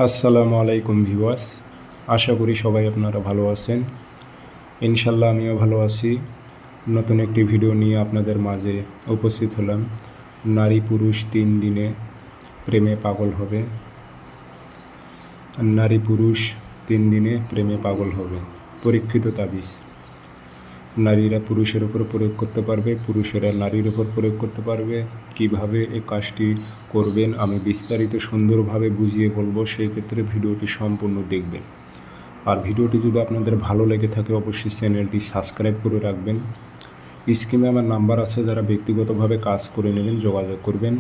আসসালামু আলাইকুম ভিউয়ার্স, আশা করি সবাই আপনারা ভালো আছেন। ইনশাল্লাহ আমিও ভালো আছি। নতুন একটি ভিডিও নিয়ে আপনাদের মাঝে উপস্থিত হলাম। নারী পুরুষ 3 দিনে প্রেমে পাগল হবে। নারী পুরুষ 3 দিনে প্রেমে পাগল হবে। পরীক্ষিত তাবিজ। নারীরা পুরুষের উপর প্রয়োগ করতে পারবে, পুরুষেরা নারীর উপর প্রয়োগ করতে পারবে। কিভাবে এই কাজটি করবেন আমি বিস্তারিত সুন্দরভাবে বুঝিয়ে বলবো, সেই ক্ষেত্রে ভিডিওটি সম্পূর্ণ দেখবেন। আর ভিডিওটি যদি আপনাদের ভালো লেগে থাকে অবশ্যই চ্যানেলটি সাবস্ক্রাইব করে রাখবেন। স্ক্রিনে আমার নাম্বার আছে, যারা ব্যক্তিগতভাবে কাজ করে নেবেন যোগাযোগ করবেন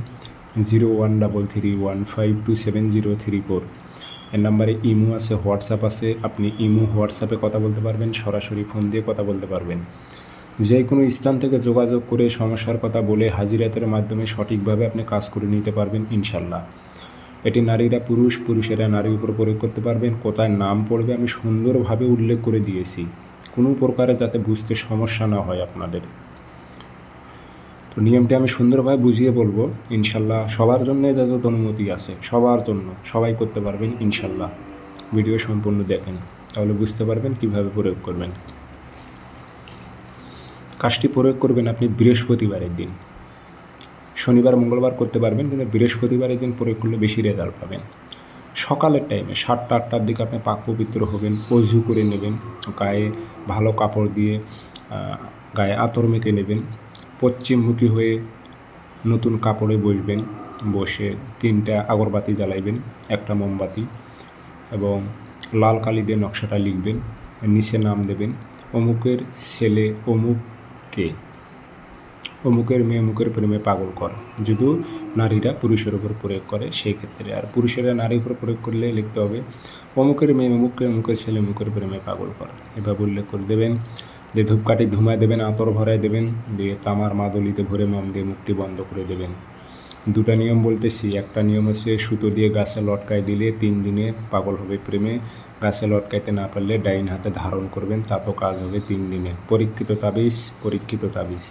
013315270034। এই নাম্বারে ইমো আছে, হোয়াটসঅ্যাপ আছে। আপনি ইমো হোয়াটসঅ্যাপে কথা বলতে পারবেন, সরাসরি ফোন দিয়ে কথা বলতে পারবেন। যে কোনো স্থান থেকে যোগাযোগ করে সমস্যার কথা বলে হাজিরাতের মাধ্যমে সঠিকভাবে আপনি কাজ করে নিতে পারবেন ইনশাল্লাহ। এটি নারীরা পুরুষ, পুরুষেরা নারীর উপর প্রয়োগ করতে পারবেন। কোথায় নাম পড়বে আমি সুন্দরভাবে উল্লেখ করে দিয়েছি, কোনো প্রকারে যাতে বুঝতে সমস্যা না হয় আপনাদের। তো নিয়মটি আমি সুন্দরভাবে বুঝিয়ে বলবো ইনশাল্লাহ। সবার জন্য যত অনুমতি আছে, সবার জন্য, সবাই করতে পারবেন ইনশাল্লাহ। ভিডিও সম্পূর্ণ দেখেন, তাহলে বুঝতে পারবেন কিভাবে প্রয়োগ করবেন। কাজটি প্রয়োগ করবেন আপনি বৃহস্পতিবারের দিন। শনিবার মঙ্গলবার করতে পারবেন, কিন্তু বৃহস্পতিবারের দিন প্রয়োগ করলে বেশি রেজাল্ট পাবেন। সকালের টাইমে 7টা 8টার দিকে আপনি পাক পবিত্র হবেন, অজু করে নেবেন, গায়ে ভালো কাপড় দিয়ে গায়ে আতর মেখে নেবেন, পশ্চিমমুখী হয়ে নতুন কাপড়ে বসবেন, বসে 3টা আগরবাতি জ্বালাইবেন, 1টা মোমবাতি, এবং লাল কালি দিয়ে নকশাটা লিখবেন। নিচে নাম দেবেন, অমুকের ছেলে অমুককে, অমুকের মেয়ে অমুকের প্রেমে পাগল কর। যদি নারীরা পুরুষের উপর প্রয়োগ করে সেই ক্ষেত্রে, আর পুরুষেরা নারীর উপর প্রয়োগ করলে লিখতে হবে অমুকের মেয়ে অমুককে, অমুকের ছেলে অমুকের প্রেমে পাগল কর। এভাবে উল্লেখ করে দেবেন। দিয়ে ধূপকাঠি ধুমায় দেবেন, আতর ভরায় দেবেন, দিয়ে তামার মাদলিতে ভরে মোম দিয়ে মুখটি বন্ধ করে দেবেন। 2টা নিয়ম বলতেছি। একটা নিয়ম হচ্ছে সুতো দিয়ে গাছে লটকায় দিলে 3 দিনে পাগল হবে প্রেমে। গাছে লটকাইতে না পারলে ডাইন হাতে ধারণ করবেন, তাতেও কাজ হবে 3 দিনে। পরীক্ষিত তাবিজ, পরীক্ষিত তাবিজ।